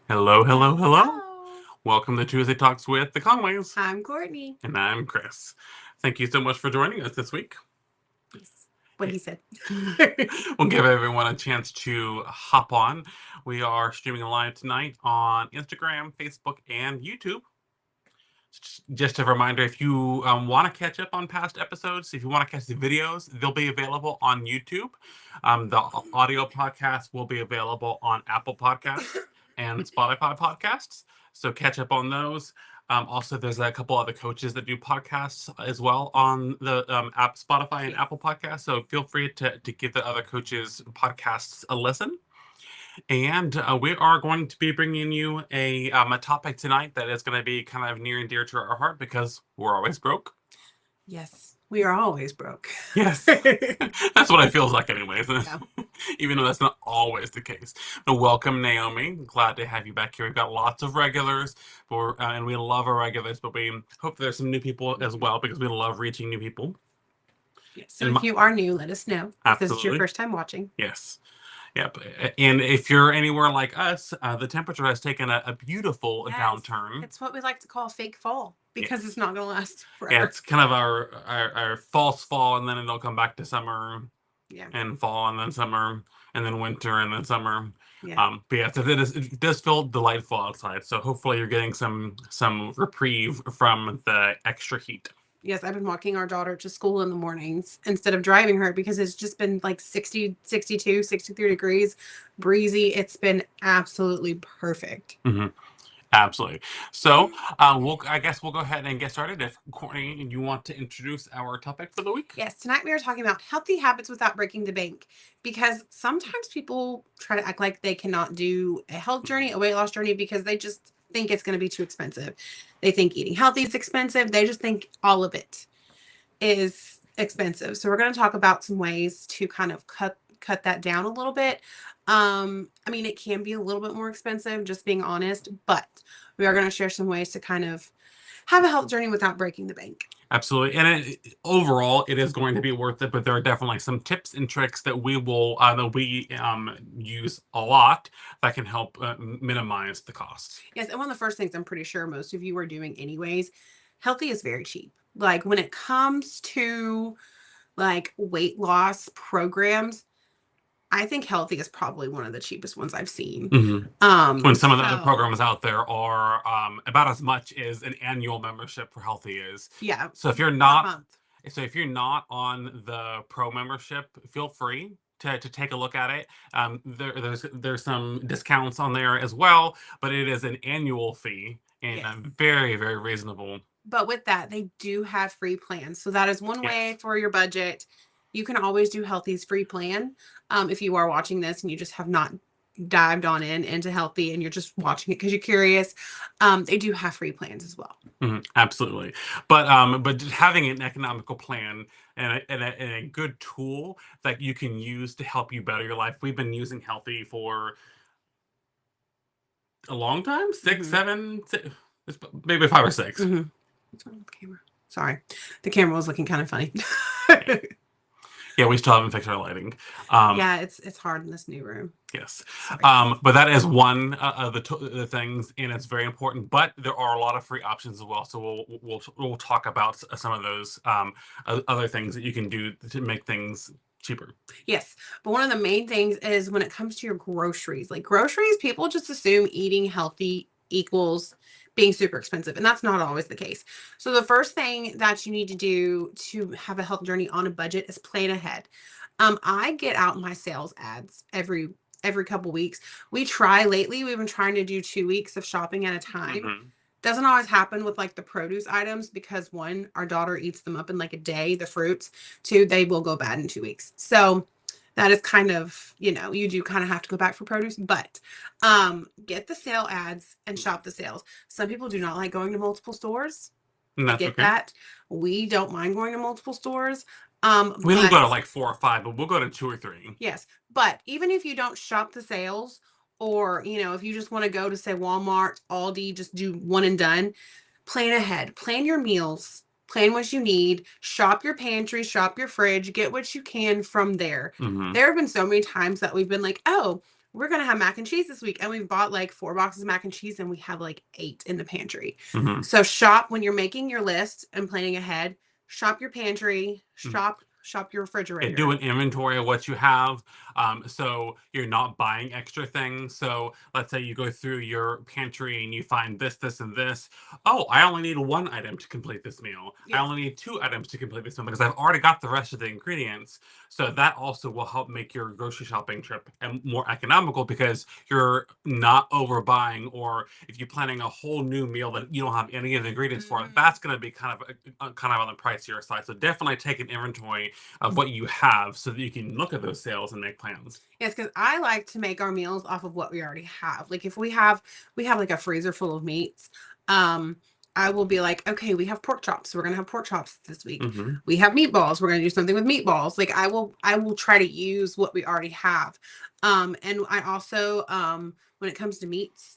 Hello, hello, hello. Hello. Welcome to Tuesday Talks with the Conways. I'm Courtney. And I'm Chris. Thank you so much for joining us this week. Yes. What he said. We'll give everyone a chance to hop on. We are streaming live tonight on Instagram, Facebook, and YouTube. Just a reminder, if you want to catch up on past episodes, if you want to catch the videos, they'll be available on YouTube. The audio podcast will be available on Apple Podcasts and Spotify podcasts. So catch up on those. Also, there's a couple other coaches that do podcasts as well on the app Spotify and Yes. Apple Podcasts. So feel free to give the other coaches' podcasts a listen. And we are going to be bringing you a topic tonight that is going to be kind of near and dear to our heart because we're always broke. Yes. We are always broke. Yes. That's what it feels like anyways. Yeah. Even though that's not always the case. But welcome, Naomi. Glad to have you back here. We've got lots of regulars, and we love our regulars, but we hope there's some new people as well because we love reaching new people. Yes. So if you are new, let us know. If this is your Absolutely. first time watching. Yes. Yep. And if you're anywhere like us, the temperature has taken a beautiful Yes. downturn. It's what we like to call fake fall because it's not going to last Yeah, forever. it's kind of our false fall, and then it'll come back to summer Yeah. and fall, and then summer, and then winter, and then summer. Yeah. But yeah, it does feel delightful outside. So hopefully you're getting some reprieve from the extra heat. Yes, I've been walking our daughter to school in the mornings instead of driving her because it's just been like 60, 62, 63 degrees, breezy. It's been absolutely perfect. Mm-hmm. Absolutely. So I guess we'll go ahead and get started. If Courtney, you want to introduce our topic for the week? Yes, tonight we are talking about healthy habits without breaking the bank because sometimes people try to act like they cannot do a health journey, a weight loss journey because they just think it's going to be too expensive. They think eating healthy is expensive. They just think all of it is expensive. So we're going to talk about some ways to kind of cut that down a little bit. I mean, it can be a little bit more expensive, just being honest, but we are going to share some ways to kind of have a health journey without breaking the bank. Absolutely, and overall, it is going to be worth it. But there are definitely some tips and tricks that we will use a lot that can help minimize the costs. Yes, and one of the first things I'm pretty sure most of you are doing anyways, healthy is very cheap. Like when it comes to like weight loss programs, I think healthy is probably one of the cheapest ones I've seen. When some of the other programs out there are about as much as an annual membership for healthy is. Yeah. So if you're not on the pro membership, feel free to take a look at it. There's some discounts on there as well, but it is an annual fee and Yes. very, very reasonable. But with that, they do have free plans. So that is one way for your budget. You can always do Healthy's free plan. If you are watching this and you just have not dived on into Healthy and you're just watching it because you're curious, they do have free plans as well. Absolutely. But just having an economical plan and a good tool that you can use to help you better your life. We've been using Healthy for a long time, 6, 7, maybe 5 or 6. What's wrong with the camera? Sorry, the camera was looking kind of funny. Yeah, we still haven't fixed our lighting. Yeah, it's hard in this new room. Yes. But that is one of the things, and it's very important. But there are a lot of free options as well. So we'll talk about some of those other things that you can do to make things cheaper. Yes, but one of the main things is when it comes to your groceries. Like groceries, people just assume eating healthy equals being super expensive, and that's not always the case. So the first thing that you need to do to have a health journey on a budget is plan ahead. I get out my sales ads every couple weeks. We've been trying to do 2 weeks of shopping at a time. Doesn't always happen with like the produce items because one, our daughter eats them up in like a day, the fruits. Two, they will go bad in 2 weeks. So that is kind of, you do kind of have to go back for produce, but get the sale ads and shop the sales. Some people do not like going to multiple stores. I get that. We don't mind going to multiple stores. We don't go to like 4 or 5, but we'll go to 2 or 3. Yes. But even if you don't shop the sales, or, if you just want to go to say Walmart, Aldi, just do one and done, plan ahead, plan your meals. Plan what you need, shop your pantry, shop your fridge, get what you can from there. There have been so many times that we've been like, oh, we're going to have mac and cheese this week. And we've bought like 4 boxes of mac and cheese and we have like 8 in the pantry. Mm-hmm. So shop when you're making your list and planning ahead. Shop your pantry, shop your refrigerator. And do an inventory of what you have, so you're not buying extra things. So let's say you go through your pantry and you find this, this, and this. Oh, I only need 1 item to complete this meal. Yes. I only need 2 items to complete this meal because I've already got the rest of the ingredients. So that also will help make your grocery shopping trip more economical because you're not overbuying. Or if you're planning a whole new meal that you don't have any of the ingredients for, that's going to be kind of on the pricier side. So definitely take an inventory of what you have so that you can look at those sales and make plans. Yes, because I like to make our meals off of what we already have. Like if we have like a freezer full of meats, I will be like, okay, we have pork chops. We're gonna have pork chops this week. Mm-hmm. We have meatballs. We're gonna do something with meatballs. Like I will try to use what we already have. And I also when it comes to meats,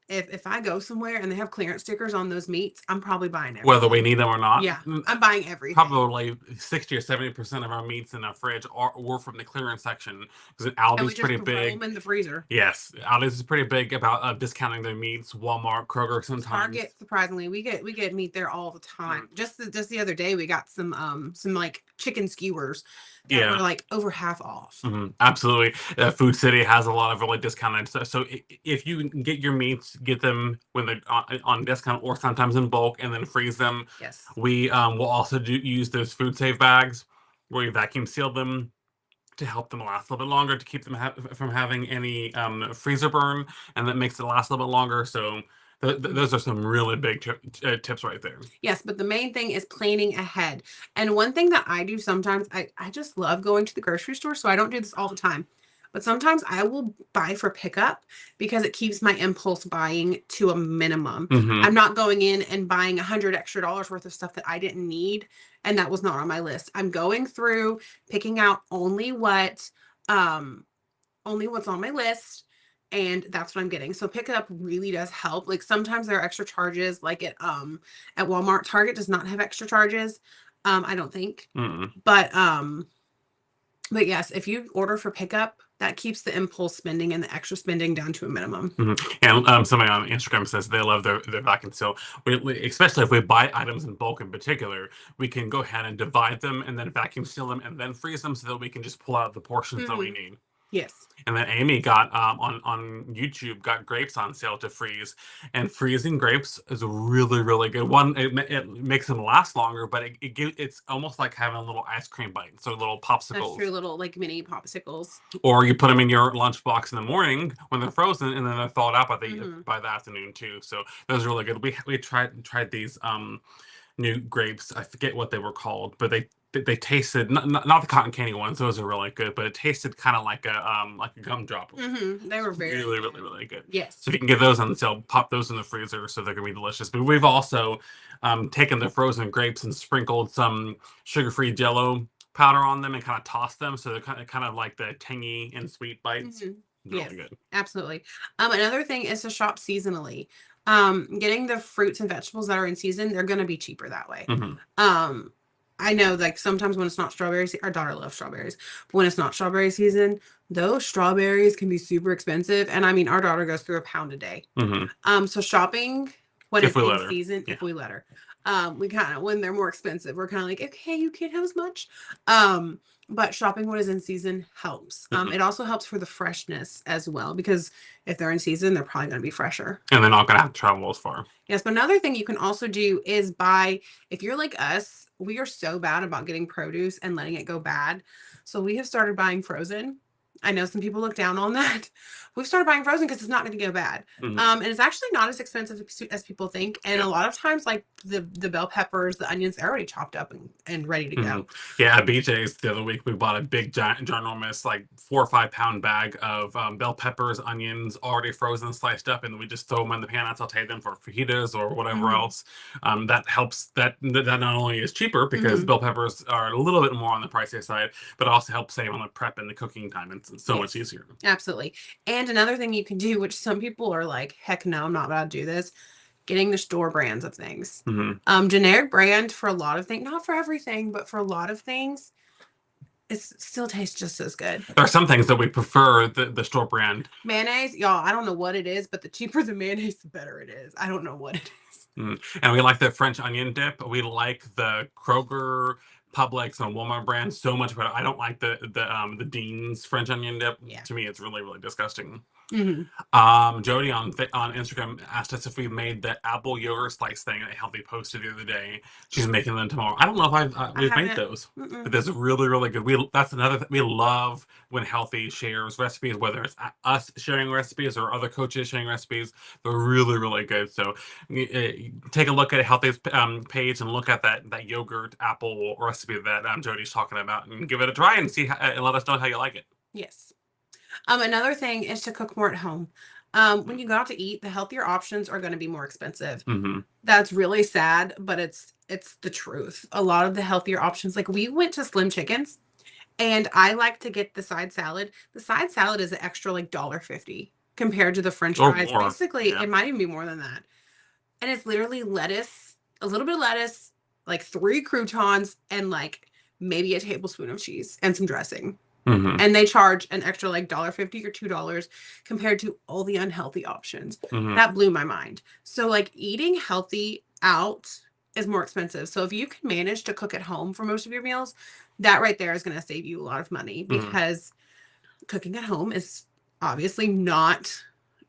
if I go somewhere and they have clearance stickers on those meats, I'm probably buying everything. Whether we need them or not. Yeah, I'm buying everything. Probably 60 or 70% of our meats in our fridge were from the clearance section because Aldi's pretty big. Them in the freezer. Yes, Aldi's is pretty big about discounting their meats. Walmart, Kroger, sometimes. Target, surprisingly, we get meat there all the time. Just the other day, we got some like chicken skewers that were like over half off. Mm-hmm. Absolutely. Food City has a lot of really discounted stuff. So if you can get your meats, get them when they're on discount or sometimes in bulk and then freeze them. Yes. We will also use those food safe bags where you vacuum seal them to help them last a little bit longer, to keep them from having any freezer burn, and that makes it last a little bit longer. So those are some really big tips right there. Yes, but the main thing is planning ahead. And one thing that I do sometimes, I just love going to the grocery store, so I don't do this all the time. But sometimes I will buy for pickup because it keeps my impulse buying to a minimum. Mm-hmm. I'm not going in and buying $100 extra worth of stuff that I didn't need and that was not on my list. I'm going through picking out only what's on my list. And that's what I'm getting. So pickup really does help. Like sometimes there are extra charges, like at Walmart. Target does not have extra charges. I don't think. Mm-mm. But yes, if you order for pickup, that keeps the impulse spending and the extra spending down to a minimum. Mm-hmm. And somebody on Instagram says they love their vacuum seal. Especially if we buy items in bulk in particular, we can go ahead and divide them and then vacuum seal them and then freeze them so that we can just pull out the portions that we need. Yes. And then Amy got on YouTube got grapes on sale to freeze, and freezing grapes is a really, really good one. It makes them last longer, but it's almost like having a little ice cream bite, so little popsicles. That's true, little like mini popsicles. Or you put them in your lunchbox in the morning when they're frozen, and then they're thawed out by the afternoon too. So those are really good. We tried these new grapes. I forget what they were called, but they tasted not the cotton candy ones. Those are really good, but it tasted kind of like a gumdrop. Mm-hmm. They were really, really, really good. Yes. So if you can get those on sale, pop those in the freezer so they're gonna be delicious. But we've also taken the frozen grapes and sprinkled some sugar-free Jell-O powder on them and kind of tossed them, so they're kind of like the tangy and sweet bites. Mm-hmm. Really good. Absolutely. Another thing is to shop seasonally. Getting the fruits and vegetables that are in season, they're going to be cheaper that way. Mm-hmm. I know, like sometimes when it's not strawberry season, our daughter loves strawberries, but when it's not strawberry season, those strawberries can be super expensive. And I mean, our daughter goes through a pound a day. Mm-hmm. So shopping when it's in season, if we let her, we kind of, when they're more expensive, we're kind of like, okay, you can't have as much. But shopping what is in season helps. It also helps for the freshness as well, because if they're in season, they're probably going to be fresher. And they're not going to have to travel as far. Yes, but another thing you can also do is buy, if you're like us, we are so bad about getting produce and letting it go bad. So we have started buying frozen. I know some people look down on that. We've started buying frozen because it's not going to go bad. Mm-hmm. And it's actually not as expensive as people think. And a lot of times, like the bell peppers, the onions, they're already chopped up and ready to go. Yeah, at BJ's the other week, we bought a big, ginormous, like 4 or 5 pound bag of bell peppers, onions, already frozen, sliced up, and we just throw them in the pan and saute them for fajitas or whatever else. That helps. That not only is cheaper because bell peppers are a little bit more on the pricier side, but also helps save on the prep and the cooking time. It's so much easier. Absolutely. And another thing you can do, which some people are like, heck no, I'm not about to do this, getting the store brands of things. Generic brand for a lot of things, not for everything, but for a lot of things, it still tastes just as good. There are some things that we prefer the store brand. Mayonnaise, y'all, I don't know what it is, but the cheaper the mayonnaise, the better it is. I don't know what it is. And we like the French onion dip. We like the Kroger, Publix, and Walmart brand so much better. I don't like the Dean's French onion dip. Yeah. To me, it's really, really disgusting. Mm-hmm. Jody on Instagram asked us if we made the apple yogurt slice thing that Healthy posted the other day. She's making them tomorrow. I don't know if we've made those, but there's really, really good. That's another thing we love when Healthy shares recipes, whether it's us sharing recipes or other coaches sharing recipes. They're really, really good. So take a look at Healthy's page and look at that yogurt apple recipe that Jody's talking about, and give it a try and see and let us know how you like it. Yes. Another thing is to cook more at home. When you go out to eat, the healthier options are going to be more expensive. That's really sad, but it's the truth. A lot of the healthier options, like we went to Slim Chickens, and I like to get the side salad. The side salad is an extra like $1.50 compared to the French fries. Basically, it might even be more than that. And it's literally lettuce, a little bit of lettuce, like 3 croutons, and like maybe a tablespoon of cheese and some dressing. And they charge an extra like $1.50 or $2 compared to all the unhealthy options. That blew my mind. So like eating healthy out is more expensive. So if you can manage to cook at home for most of your meals, that right there is going to save you a lot of money, because cooking at home is obviously not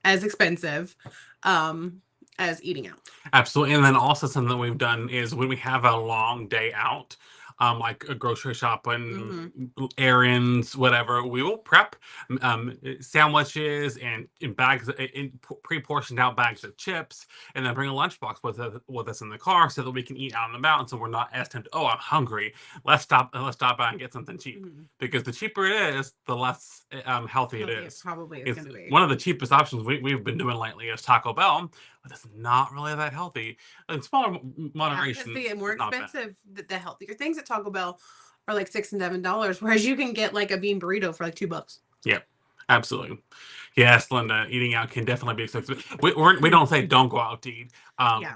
as expensive as eating out. Absolutely. And then also something that we've done is when we have a long day out, like a grocery shopping, errands, whatever, we will prep sandwiches and in bags, in pre-portioned out bags of chips, and then bring a lunchbox with us in the car so that we can eat out and about, and so we're not as tempted. Oh, I'm hungry. Let's stop by and get something cheap, because the cheaper it is, the less healthy it is. Probably is going to be one of the cheapest options we've been doing lately is Taco Bell, but it's not really that healthy. In smaller moderation, the more expensive, the healthier things at Taco Bell are like $6 and $7, whereas you can get like a bean burrito for like $2. Yeah, absolutely. Yes, Linda, eating out can definitely be expensive. We don't say don't go out to eat,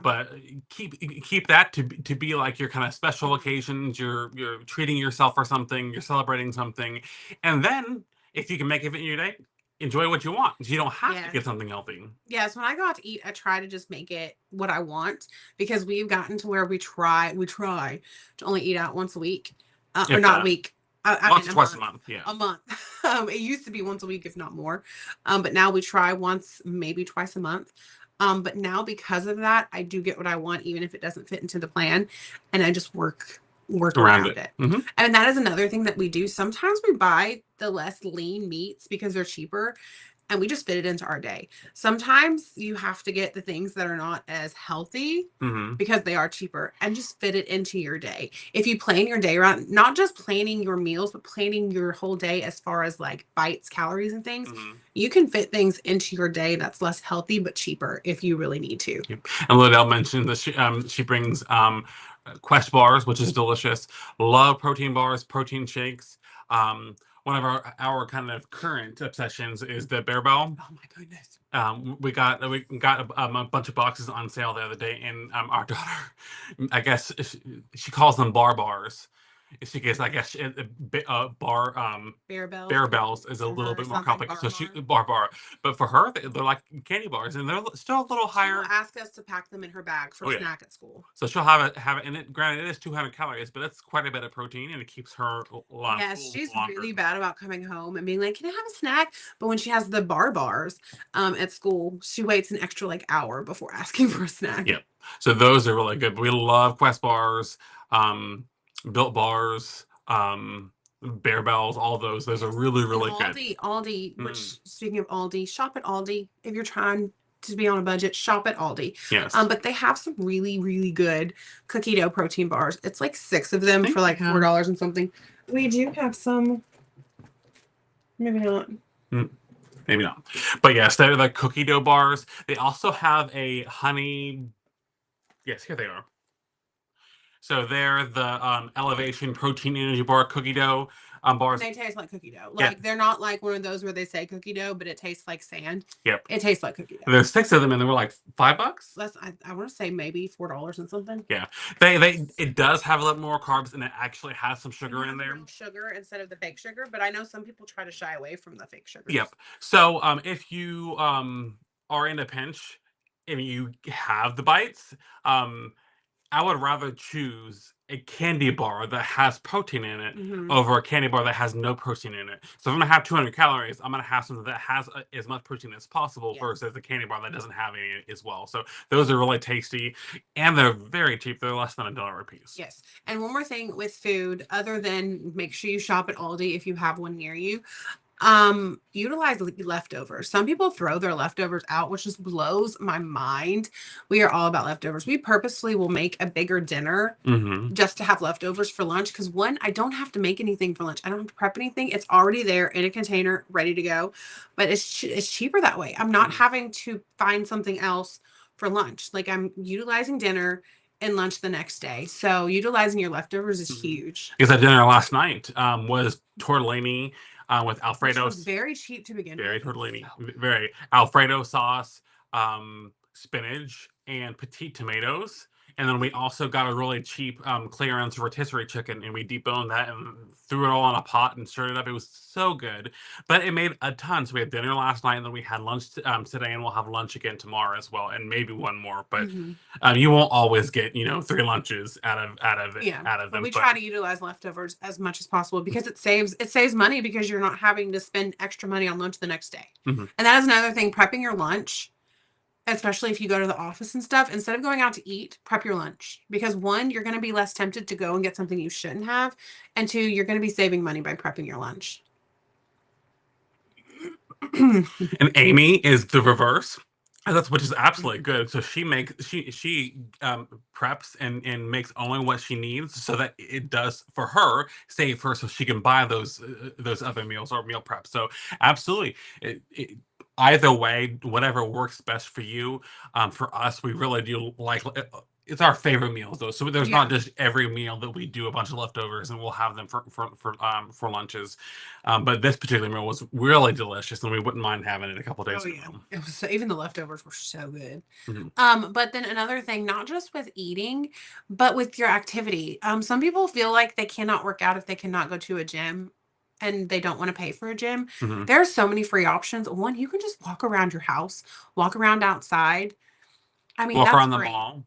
but keep that to be like your kind of special occasions. You're treating yourself for something. You're celebrating something, and then if you can make it in your day, enjoy what you want. You don't have to get something healthy. Yes, when I go out to eat, I try to just make it what I want, because we've gotten to where we try to only eat out once a week, or not a week. Once or twice a month. Yeah, a month. It used to be once a week, if not more. But now we try once, maybe twice a month. But now because of that, I do get what I want, even if it doesn't fit into the plan, and I just work around it. And that is another thing that we do. Sometimes we buy the less lean meats because they're cheaper, and we just fit it into our day. Sometimes you have to get the things that are not as healthy because they are cheaper, and just fit it into your day. If you plan your day around, not just planning your meals, but planning your whole day as far as like bites, calories, and things, you can fit things into your day that's less healthy but cheaper if you really need to. And Liddell mentioned that she brings Quest bars, which is delicious. Love protein bars, protein shakes. One of our kind of current obsessions is the Bear Bell. Oh my goodness! We got a bunch of boxes on sale the other day, and our daughter, I guess she calls them bars. She gets, I guess, Bear Bells is a little bit more complicated. So she bar, but for her, they're like candy bars, and they're still a little higher. She'll ask us to pack them in her bag for snack at school. So she'll have it, and granted, it is 200 calories, but it's quite a bit of protein, and it keeps her alive. Yes, she's really bad about coming home and being like, "Can I have a snack?" But when she has the bars at school, she waits an extra like hour before asking for a snack. Yep. So those are really good. We love Quest bars. Built bars, Bear Bells, all those. Those are really, really good. Aldi, which, speaking of Aldi, shop at Aldi. If you're trying to be on a budget, shop at Aldi. Yes. But they have some really, really good cookie dough protein bars. It's like 6 of them for like $4 and something. We do have some. Maybe not. Maybe not. But yes, they're the cookie dough bars. They also have a honey. Yes, here they are. So they're the Elevation Protein Energy Bar cookie dough. And bars. they taste like cookie dough. Yeah. Like they're not like one of those where they say cookie dough, but it tastes like sand. Yep. It tastes like cookie dough. There's 6 of them, and they were like $5. I want to say maybe $4 and something. Yeah, it does have a lot more carbs, and it actually has some sugar in there. Sugar instead of the fake sugar, but I know some people try to shy away from the fake sugar. Yep. So if you are in a pinch and you have the bites, I would rather choose a candy bar that has protein in it over a candy bar that has no protein in it. So if I'm gonna have 200 calories, I'm gonna have something that has as much protein as possible versus a candy bar that doesn't have any as well. So those are really tasty, and they're very cheap. They're less than $1 a piece. Yes. And one more thing with food, other than make sure you shop at Aldi if you have one near you. Utilize leftovers. Some people throw their leftovers out, which just blows my mind. We are all about leftovers. We purposely will make a bigger dinner just to have leftovers for lunch, because one, I don't have to make anything for lunch. I don't have to prep anything. It's already there in a container ready to go. But it's cheaper that way. I'm not having to find something else for lunch. Like I'm utilizing dinner and lunch the next day. So utilizing your leftovers is huge. Because that dinner last night was tortellini with Alfredo. Which was very cheap to begin very with. tortellini. Very Alfredo sauce, spinach, and petite tomatoes. And then we also got a really cheap clearance rotisserie chicken, and we deboned that and threw it all in a pot and stirred it up. It was so good, but it made a ton. So we had dinner last night, and then we had lunch today, and we'll have lunch again tomorrow as well, and maybe one more. But you won't always get 3 lunches out of them. We try to utilize leftovers as much as possible because it saves money, because you're not having to spend extra money on lunch the next day. And that is another thing, prepping your lunch. Especially if you go to the office and stuff, instead of going out to eat, prep your lunch. Because one, you're going to be less tempted to go and get something you shouldn't have. And two, you're going to be saving money by prepping your lunch. And Amy is the reverse. Which is absolutely good. So she preps and makes only what she needs, so that it does for her save her, so she can buy those other meals or meal prep. So absolutely, either way, whatever works best for you. For us, we really do like. It's our favorite meals, though. So there's not just every meal that we do a bunch of leftovers and we'll have them for lunches. But this particular meal was really delicious, and we wouldn't mind having it a couple days ago. It was even the leftovers were so good. But then another thing, not just with eating, but with your activity. Some people feel like they cannot work out if they cannot go to a gym, and they don't want to pay for a gym. There are so many free options. One, you can just walk around your house, walk around outside. I mean, walk that's around the great. mall.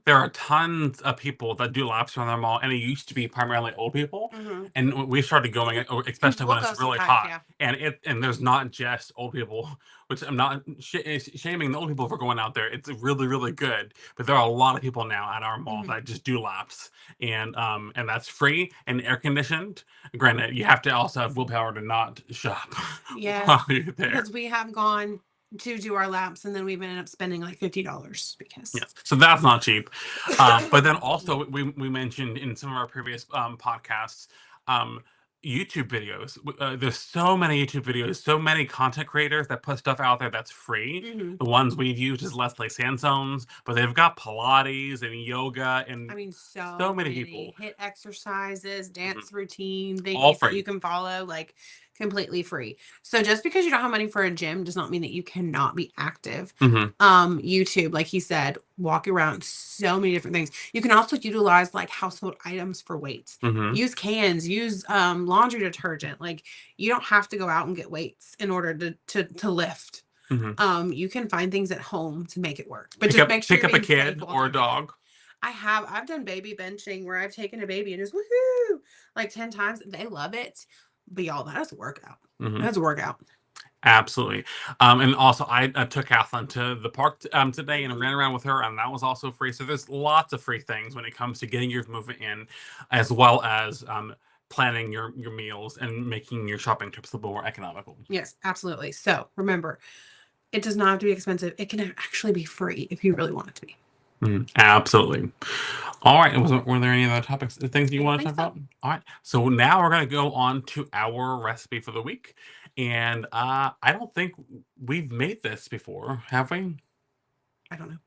There are tons of people that do laps around the mall, and it used to be primarily old people. And we started going, especially when it's really hot. And there's not just old people, which I'm not shaming the old people for going out there. It's really, really good. But there are a lot of people now at our mall that just do laps, and that's free and air conditioned. Granted, you have to also have willpower to not shop. Yeah, because we have gone to do our laps, and then we've ended up spending like $50 because so that's not cheap. But then also we mentioned in some of our previous podcasts, YouTube videos. There's so many YouTube videos, so many content creators that put stuff out there that's free. The ones we've used is Leslie Sansone's, but they've got Pilates and yoga, and I mean so many people, HIIT exercises, dance routine things all free that you can follow, like completely free. So just because you don't have money for a gym does not mean that you cannot be active. YouTube, like he said, walk around, so many different things. You can also utilize like household items for weights. Use cans, use laundry detergent. Like you don't have to go out and get weights in order to lift. You can find things at home to make it work. But just make sure pick up a kid or a dog. I've done baby benching where I've taken a baby and just woohoo like 10 times. They love it. But y'all, that is a workout. That's a workout. Absolutely. And also I took Kathleen to the park today and ran around with her, and that was also free. So there's lots of free things when it comes to getting your movement in, as well as planning your meals and making your shopping trips a little more economical. Yes, absolutely. So remember, it does not have to be expensive. It can actually be free if you really want it to be. Absolutely. All right. Were there any other things you want to talk about? All right. So now we're going to go on to our recipe for the week. And I don't think we've made this before, have we? I don't know.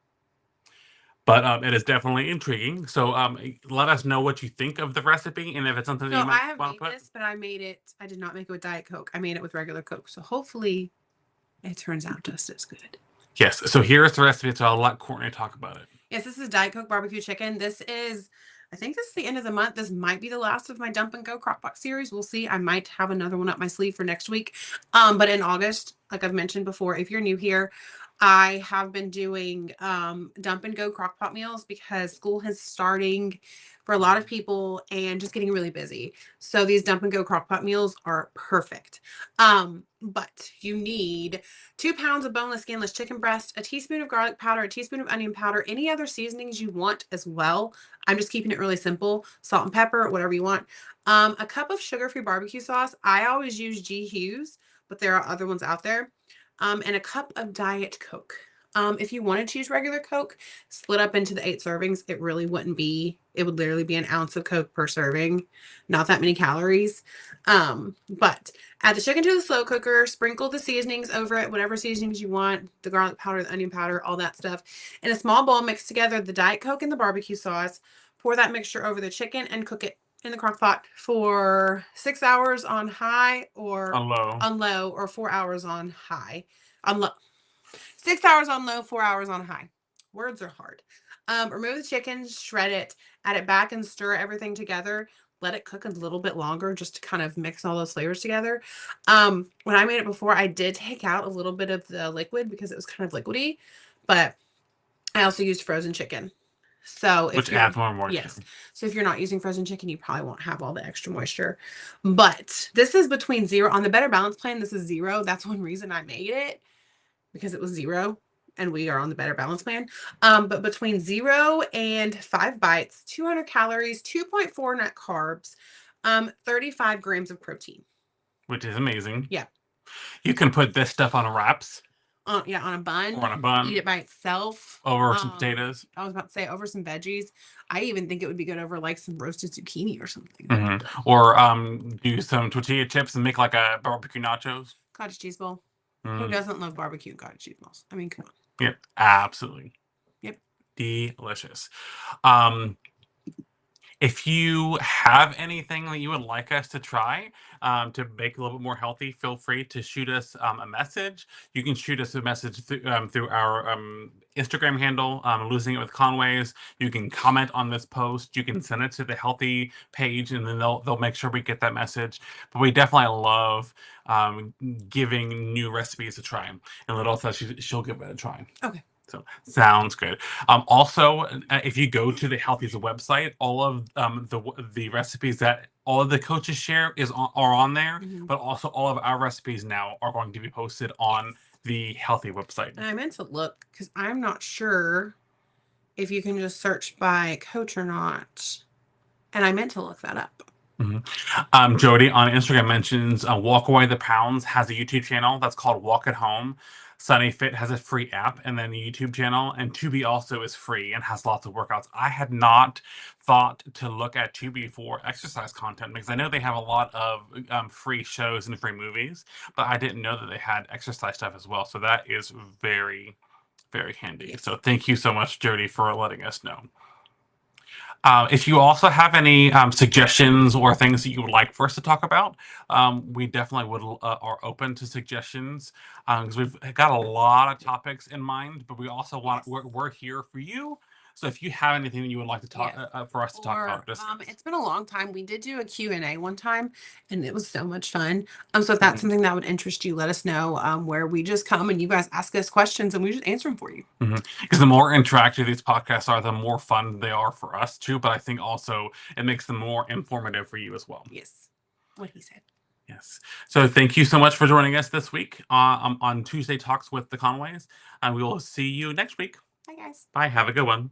But it is definitely intriguing. So let us know what you think of the recipe and if it's something that So you I might have want made to put. this, but I did not make it with Diet Coke. I made it with regular Coke. So hopefully it turns out just as good. Yes. So here's the recipe. So I'll let Courtney talk about it. Yes, this is Diet Coke barbecue chicken. I think this is the end of the month. This might be the last of my Dump and Go Crockpot series. We'll see. I might have another one up my sleeve for next week. But in August, like I've mentioned before, if you're new here, I have been doing Dump and Go Crockpot meals because school is starting for a lot of people and just getting really busy. So these Dump and Go Crockpot meals are perfect. But you need 2 pounds of boneless, skinless chicken breast, a teaspoon of garlic powder, a teaspoon of onion powder, any other seasonings you want as well. I'm just keeping it really simple. Salt and pepper, whatever you want. A cup of sugar-free barbecue sauce. I always use G. Hughes, but there are other ones out there. And a cup of Diet Coke. If you wanted to use regular Coke, split up into the 8 servings. It really wouldn't be, it would literally be an ounce of Coke per serving. Not that many calories. But add the chicken to the slow cooker, sprinkle the seasonings over it, whatever seasonings you want, the garlic powder, the onion powder, all that stuff. In a small bowl, mix together the Diet Coke and the barbecue sauce. Pour that mixture over the chicken and cook it in the crock pot for 6 hours on high or on low, or 4 hours on high. On low. 6 hours on low, 4 hours on high. Words are hard. Remove the chicken, shred it, add it back and stir everything together. Let it cook a little bit longer just to kind of mix all those flavors together. When I made it before, I did take out a little bit of the liquid because it was kind of liquidy, but I also used frozen chicken. So which adds more moisture. Yes. So if you're not using frozen chicken, you probably won't have all the extra moisture. But this is between 0 on the Better Balance plan. This is 0. That's one reason I made it, because it was 0 and we are on the Better Balance plan. But between 0 and 5 bites, 200 calories, 2.4 net carbs, 35 grams of protein. Which is amazing. Yeah. You can put this stuff on wraps. On a bun. Or on a bun. Eat it by itself. Over some potatoes. I was about to say over some veggies. I even think it would be good over like some roasted zucchini or something. Mm-hmm. Or do some tortilla chips and make like a barbecue nachos. Cottage cheese bowl. Who doesn't love barbecue and cottage cheese balls? I mean, come on. Yep, absolutely. Yep. Delicious. If you have anything that you would like us to try to make a little bit more healthy, feel free to shoot us a message. You can shoot us a message through our Instagram handle, Losing It with Conways. You can comment on this post. You can send it to the healthy page, and then they'll make sure we get that message. But we definitely love giving new recipes a try. And Little says she'll give it a try. Okay. So sounds good. Also, if you go to the Healthy's website, all of the recipes that all of the coaches share are on there, but also all of our recipes now are going to be posted on the Healthy website. And I meant to look because I'm not sure if you can just search by coach or not, and I meant to look that up. Jody on Instagram mentions Walk Away the Pounds has a YouTube channel that's called Walk at Home. Sunny Fit has a free app and then a YouTube channel, and Tubi also is free and has lots of workouts. I had not thought to look at Tubi for exercise content because I know they have a lot of free shows and free movies, but I didn't know that they had exercise stuff as well. So that is very, very handy. So thank you so much, Jody, for letting us know. If you also have any suggestions or things that you would like for us to talk about, we definitely are open to suggestions because we've got a lot of topics in mind, but we also we're here for you. So if you have anything that you would like to talk for us to talk about, it's been a long time. We did do a Q&A one time, and it was so much fun. So if that's something that would interest you, let us know. Where we just come and you guys ask us questions, and we just answer them for you. Because the more interactive these podcasts are, the more fun they are for us too. But I think also it makes them more informative for you as well. Yes, what he said. Yes. So thank you so much for joining us this week on Tuesday Talks with the Conways, and we will see you next week. Bye, guys. Bye. Have a good one.